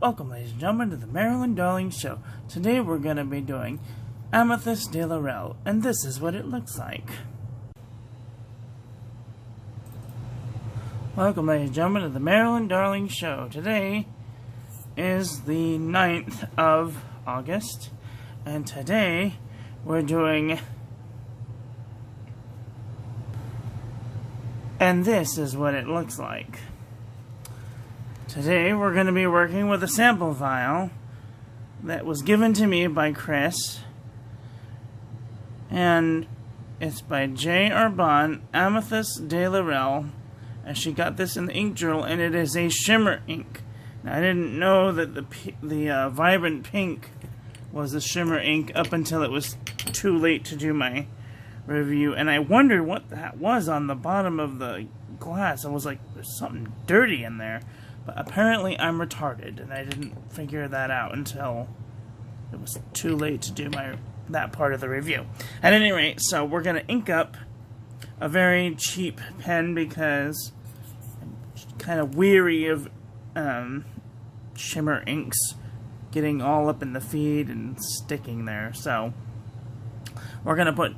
Welcome, ladies and gentlemen, to the Marilyn Darling Show. Today we're going to be doing Amethyste de Laurel, and this is what it looks like. Welcome, ladies and gentlemen, to the Marilyn Darling Show. Today is the 9th of August, and today we're doing... And this is what it looks like. Today we're going to be working with a sample vial that was given to me by Chris, and it's by Herbin, Amethyste de Laurel, and she got this in the ink journal, and it is a shimmer ink. Now, I didn't know that the vibrant pink was a shimmer ink up until it was too late to do my review, and I wondered what that was on the bottom of the glass. I was like, there's something dirty in there. But apparently I'm retarded, and I didn't figure that out until it was too late to do that part of the review. At any rate, so we're going to ink up a very cheap pen because I'm kind of weary of shimmer inks getting all up in the feed and sticking there. So we're going to put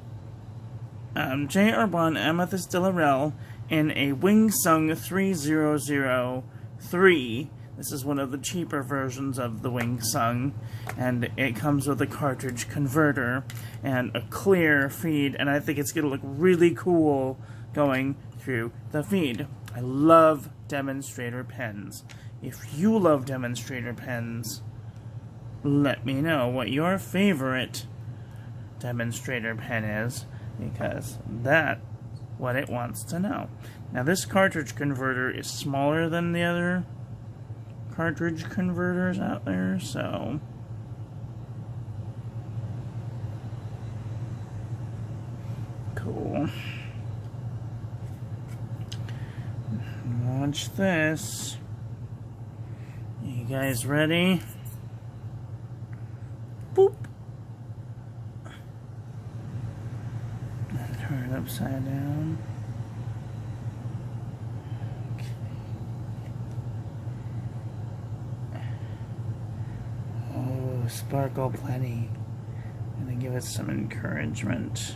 Herbin Amethyste de Laurel in a Wing Sung 3003. This is one of the cheaper versions of the Wing Sung, and it comes with a cartridge converter and a clear feed, and I think it's going to look really cool going through the feed. I love demonstrator pens. If you love demonstrator pens, let me know what your favorite demonstrator pen is, because that's what it wants to know. Now, this cartridge converter is smaller than the other cartridge converters out there, so cool. Watch this. You guys ready? Boop. Turn it upside down. Oh, sparkle plenty. I'm gonna give it some encouragement.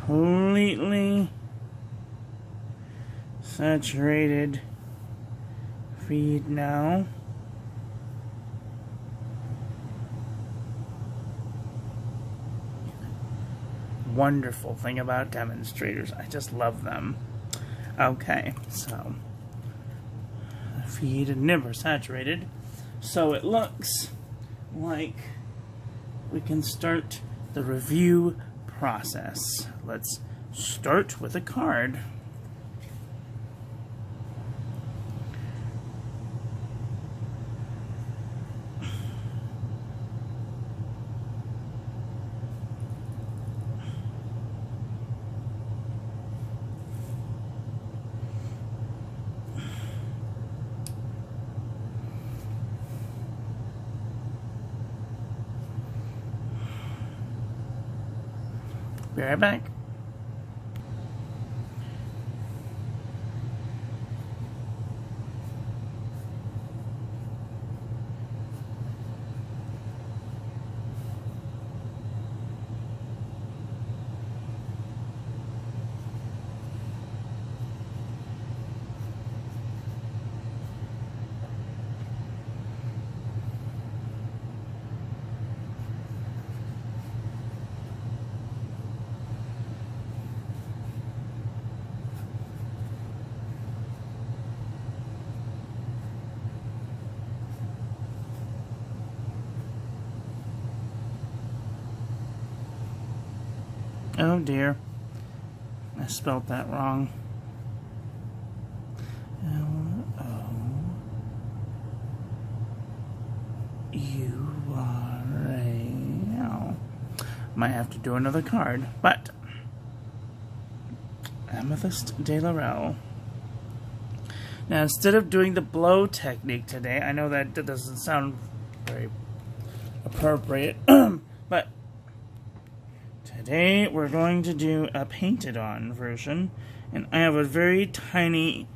Completely saturated feed now. Wonderful thing about demonstrators. I just love them. Okay, so feed and nib are saturated. So it looks like we can start the review process. Let's start with a card. Be right back. Oh dear, I spelled that wrong. L-O-U-R-A-L. Might have to do another card, but Amethyste de Laurel. Now, instead of doing the blow technique today, I know that doesn't sound very appropriate, but today we're going to do a painted on version, and I have a very tiny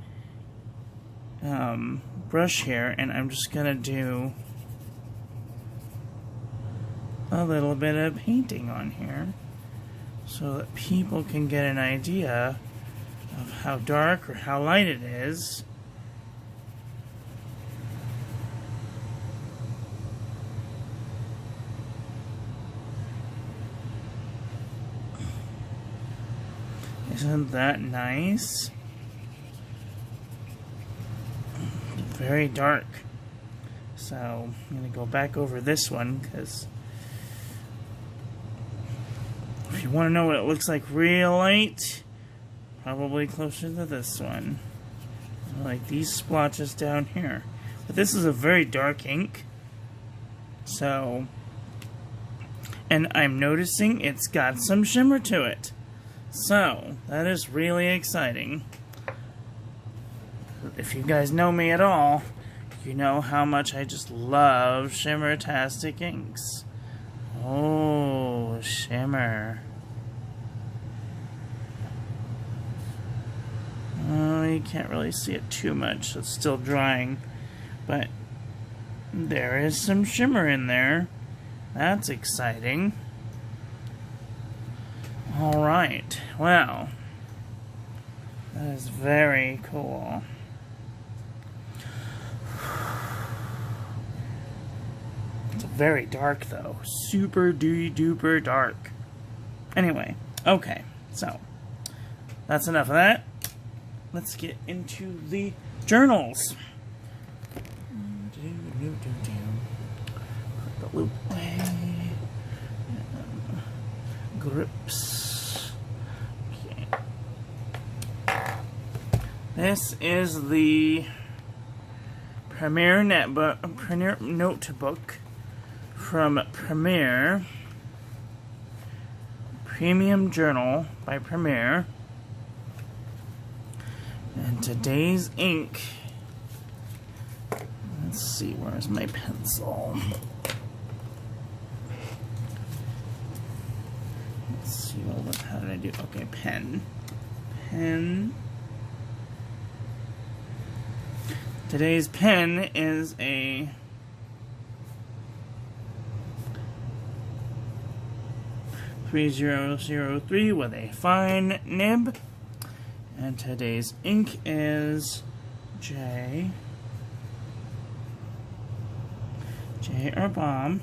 brush here, and I'm just gonna do a little bit of painting on here so that people can get an idea of how dark or how light it is. Isn't that nice? Very dark. So I'm going to go back over this one because if you want to know what it looks like real light, probably closer to this one. Like these splotches down here. But this is a very dark ink. So, and I'm noticing it's got some shimmer to it. So, that is really exciting. If you guys know me at all, you know how much I just love shimmer-tastic inks. Oh, shimmer. Oh, you can't really see it too much. It's still drying. But there is some shimmer in there. That's exciting. Alright, well, that is very cool. It's very dark though, super duper dark. Anyway, okay, so that's enough of that. Let's get into the journals. Put the loop away. Grips. This is the Premier Notebook from Premier. Premium Journal by Premier. And today's ink. Let's see, where's my pencil? Let's see, well, how did I do? Okay, pen. Today's pen is a .3003 with a fine nib, and today's ink is J. Herbin.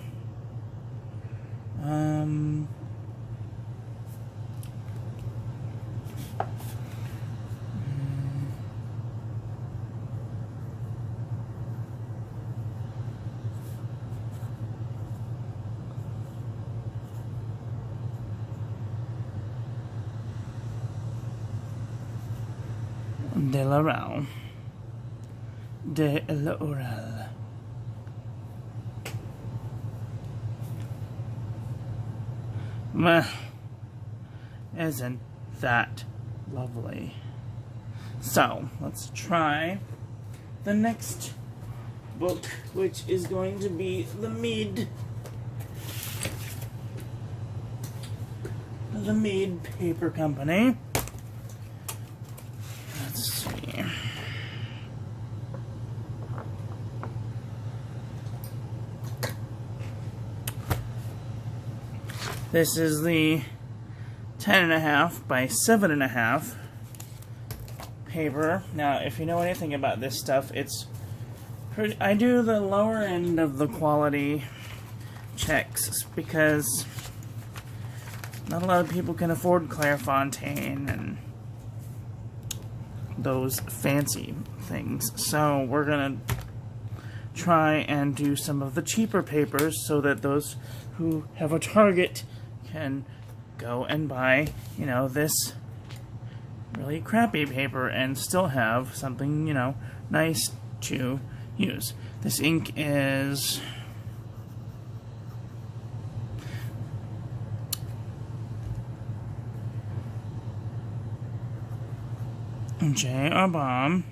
De Laurel. Isn't that lovely? So, let's try the next book, which is going to be the Mead Paper Company. Let's see. This is the 10.5 by 7.5 paper. Now, if you know anything about this stuff, it's pretty, I do the lower end of the quality checks because not a lot of people can afford Clairefontaine and those fancy things. So we're gonna try and do some of the cheaper papers so that those who have a target can go and buy, you know, this really crappy paper and still have something, you know, nice to use. This ink is J.R. Bomb.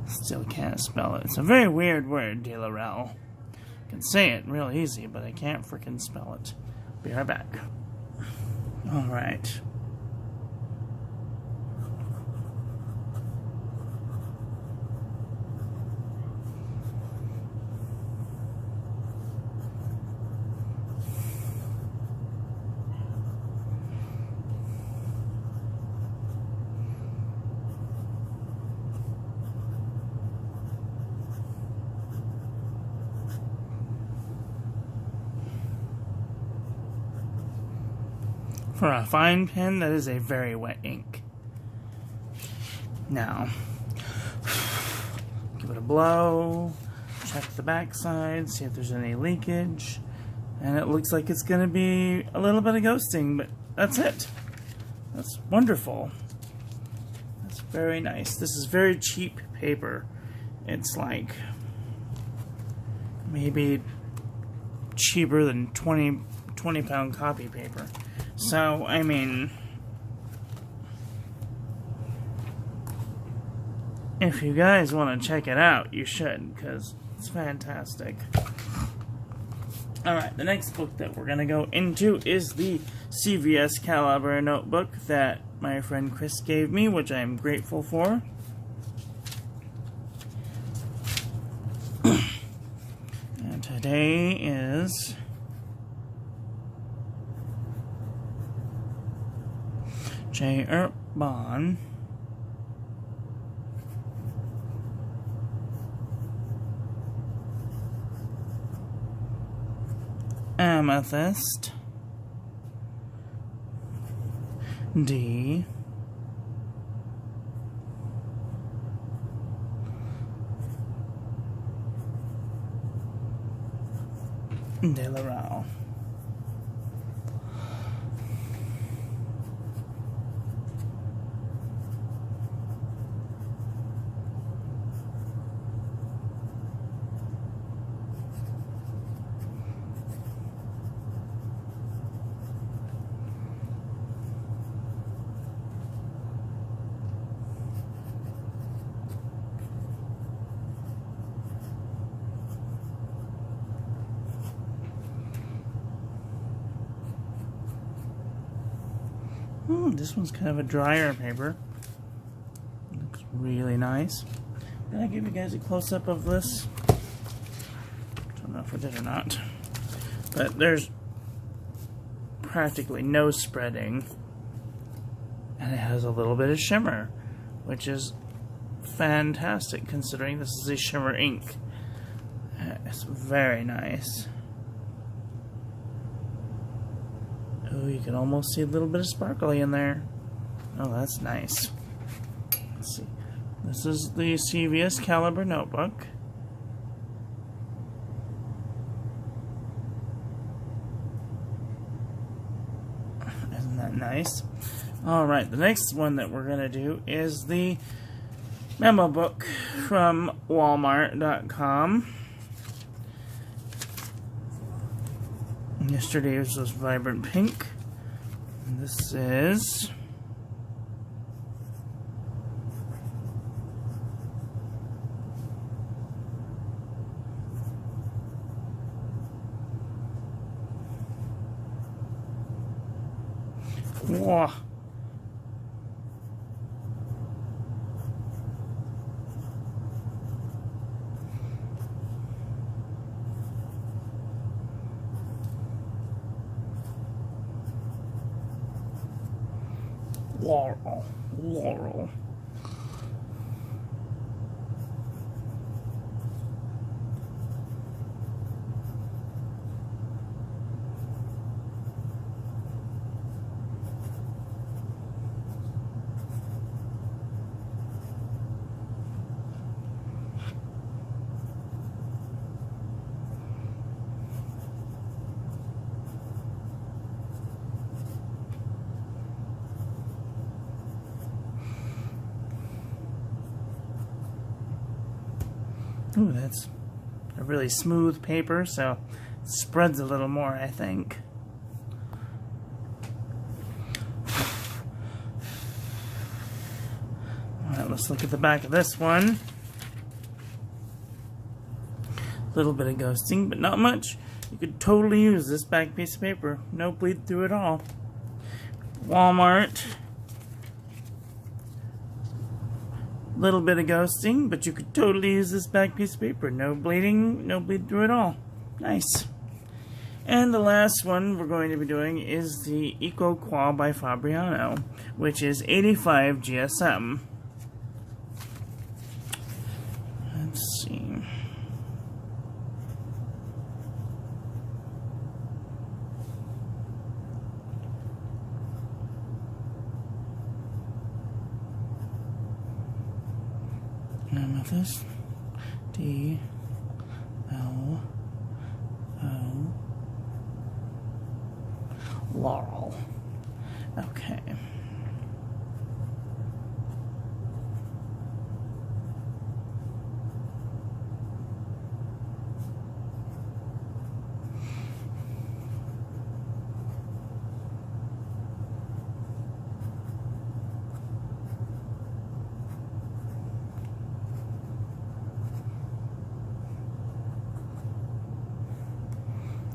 Still can't spell it. It's a very weird word, de la Rel. I can say it real easy, but I can't freaking spell it. Be right back. Alright. For a fine pen, that is a very wet ink. Now, give it a blow, check the backside, see if there's any leakage, and it looks like it's going to be a little bit of ghosting, but that's it. That's wonderful. That's very nice. This is very cheap paper. It's like maybe cheaper than 20-pound copy paper. So, I mean, if you guys want to check it out, you should, because it's fantastic. Alright, the next book that we're going to go into is the CVS Caliber notebook that my friend Chris gave me, which I'm grateful for. And today is Herbin, Amethyste, D, de la Rel. This one's kind of a drier paper. Looks really nice. Did I give you guys a close-up of this? Don't know if I did or not. But there's practically no spreading. And it has a little bit of shimmer, which is fantastic considering this is a shimmer ink. It's very nice. Oh, you can almost see a little bit of sparkly in there. Oh, that's nice. Let's see. This is the CVS Caliber notebook. Isn't that nice? Alright, the next one that we're going to do is the memo book from Walmart.com. Yesterday's was vibrant pink. And this is wow. Laurel. Ooh, that's a really smooth paper, so it spreads a little more, I think. Alright, let's look at the back of this one. A little bit of ghosting, but not much. You could totally use this back piece of paper. No bleed through at all. Walmart. Little bit of ghosting, but you could totally use this back piece of paper. No bleeding, no bleed through at all. Nice. And the last one we're going to be doing is the Ecoqua by Fabriano, which is 85 GSM. Let's see. Amethyste, D, L, O, Laurel. Okay.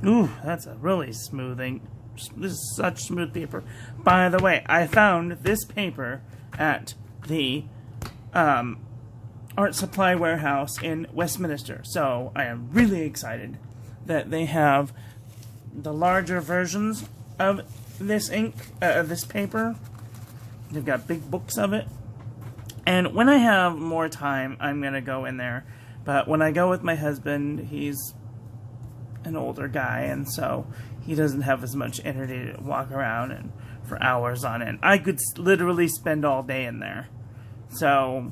Ooh, that's a really smoothing. This is such smooth paper. By the way, I found this paper at the art supply warehouse in Westminster. So I am really excited that they have the larger versions of this ink, this paper. They've got big books of it. And when I have more time, I'm going to go in there. But when I go with my husband, he's an older guy, and so he doesn't have as much energy to walk around and for hours on end. I could literally spend all day in there. So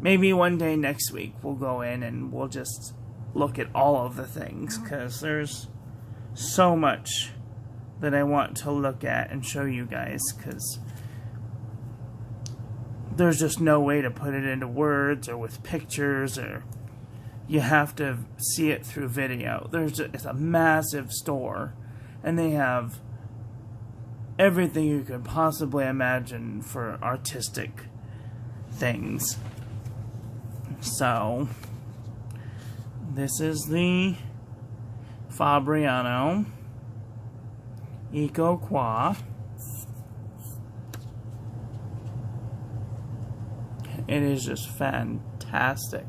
maybe one day next week we'll go in and we'll just look at all of the things, because there's so much that I want to look at and show you guys, because there's just no way to put it into words or with pictures, or you have to see it through video. It's a massive store, and they have everything you could possibly imagine for artistic things. So, this is the Fabriano Ecoqua. It is just fantastic.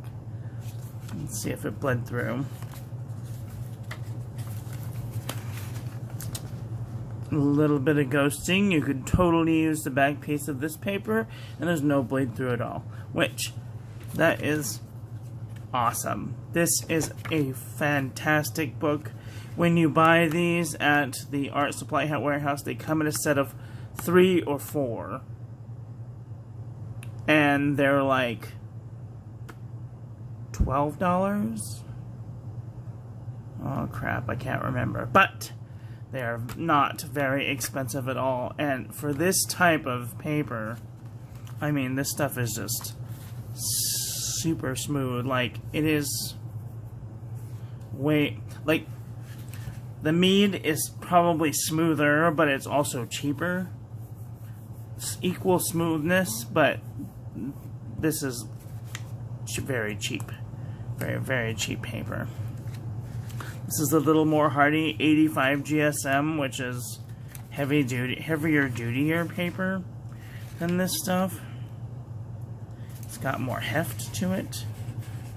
Let's see if it bled through. A little bit of ghosting. You could totally use the back piece of this paper, and there's no bleed through at all. Which, that is awesome. This is a fantastic book. When you buy these at the art supply warehouse, they come in a set of 3 or 4. And they're like $12? Oh crap, I can't remember. But they are not very expensive at all. And for this type of paper, I mean, this stuff is just super smooth. Like, it is way... Like, the Mead is probably smoother, but it's also cheaper. It's equal smoothness, but this is very cheap. Very, very cheap paper. This is a little more hardy, 85 GSM, which is heavier dutier paper than this stuff. It's got more heft to it.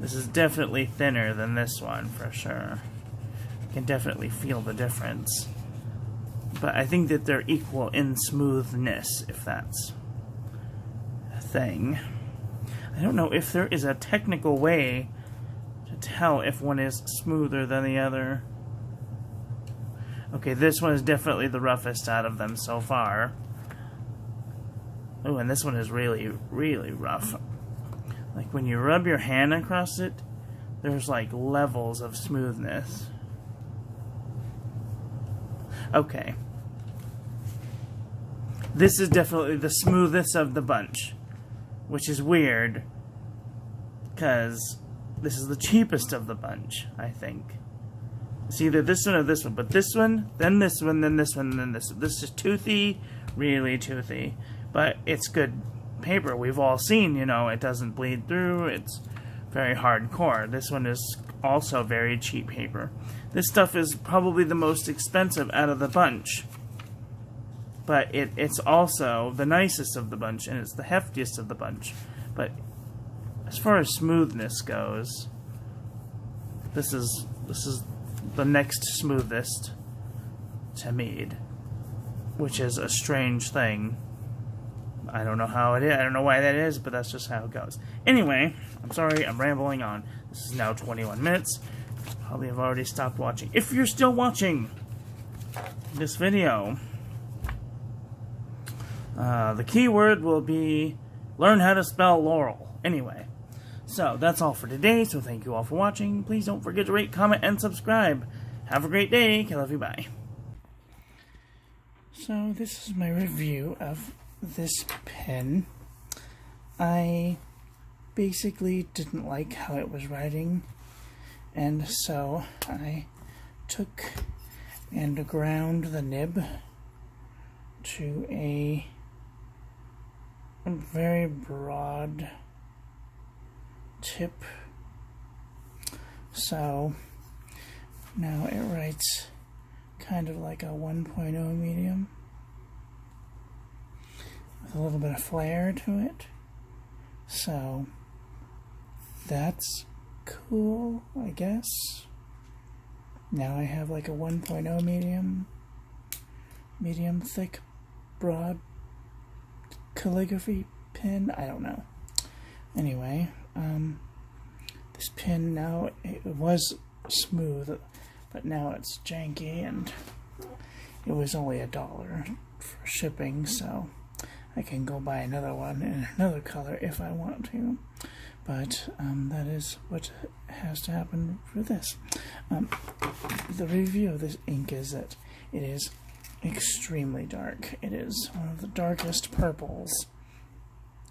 This is definitely thinner than this one, for sure. You can definitely feel the difference. But I think that they're equal in smoothness, if that's a thing. I don't know if there is a technical way to tell if one is smoother than the other. Okay, this one is definitely the roughest out of them so far. Oh, and this one is really, really rough. Like, when you rub your hand across it, there's like levels of smoothness. Okay. This is definitely the smoothest of the bunch, which is weird, because this is the cheapest of the bunch, I think. It's either this one or this one, but this one, then this one, then this one, then this one. This is toothy, really toothy, but it's good paper. We've all seen, you know, it doesn't bleed through, it's very hardcore. This one is also very cheap paper. This stuff is probably the most expensive out of the bunch, but it's also the nicest of the bunch, and it's the heftiest of the bunch. But as far as smoothness goes, this is the next smoothest to Mead, which is a strange thing. I don't know how it is. I don't know why that is, but that's just how it goes. Anyway, I'm sorry, I'm rambling on. This is now 21 minutes. Probably have already stopped watching. If you're still watching this video, the keyword will be learn how to spell Laurel. Anyway, so that's all for today. So thank you all for watching. Please don't forget to rate, comment, and subscribe. Have a great day. I love you. Bye. So this is my review of this pen. I basically didn't like how it was writing, and so I took and ground the nib to a very broad tip. So now it writes kind of like a 1.0 medium with a little bit of flair to it. So that's cool, I guess. Now I have like a 1.0 medium thick, broad calligraphy pen. I don't know. Anyway, this pen now, it was smooth, but now it's janky, and it was only $1 for shipping, so I can go buy another one in another color if I want to. But that is what has to happen for this. The review of this ink is that it is extremely dark. It is one of the darkest purples.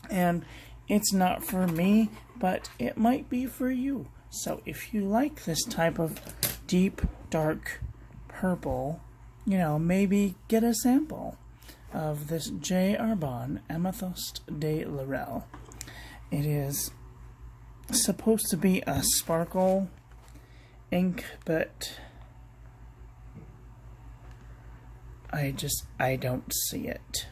And it's not for me, but it might be for you. So if you like this type of deep, dark purple, you know, maybe get a sample of this J. Herbin Amethyste de Laurel. It is supposed to be a sparkle ink, but I don't see it.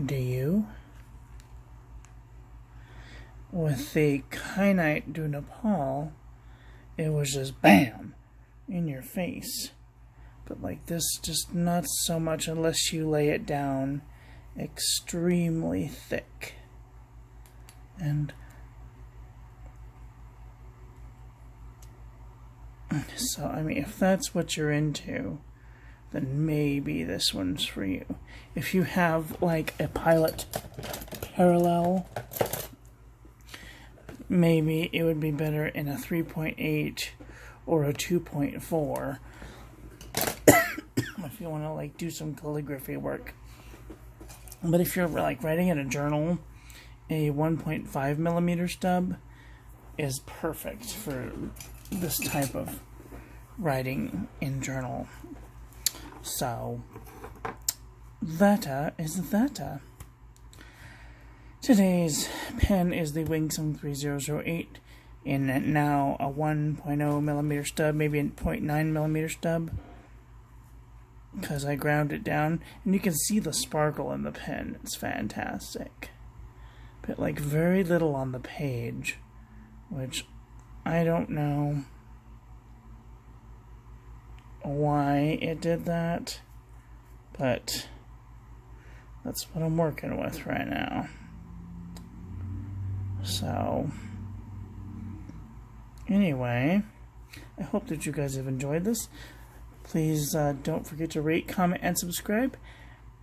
Do you? With the Kyanite du Nepal, it was just BAM! In your face. But like this, just not so much unless you lay it down extremely thick. And so, I mean, if that's what you're into, then maybe this one's for you. If you have like a Pilot Parallel, maybe it would be better in a 3.8 or a 2.4 if you want to like do some calligraphy work. But if you're like writing in a journal, a 1.5 millimeter stub is perfect for this type of writing in journal. So that is that. Today's pen is the Wingsung 3008 in now a 1.0 millimeter stub, maybe a 0.9 millimeter stub, because I ground it down, and you can see the sparkle in the pen. It's fantastic. But like very little on the page, which I don't know why it did that, but that's what I'm working with right now. So anyway, I hope that you guys have enjoyed this. Please don't forget to rate, comment, and subscribe.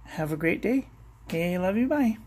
Have a great day. Okay, love you. Bye.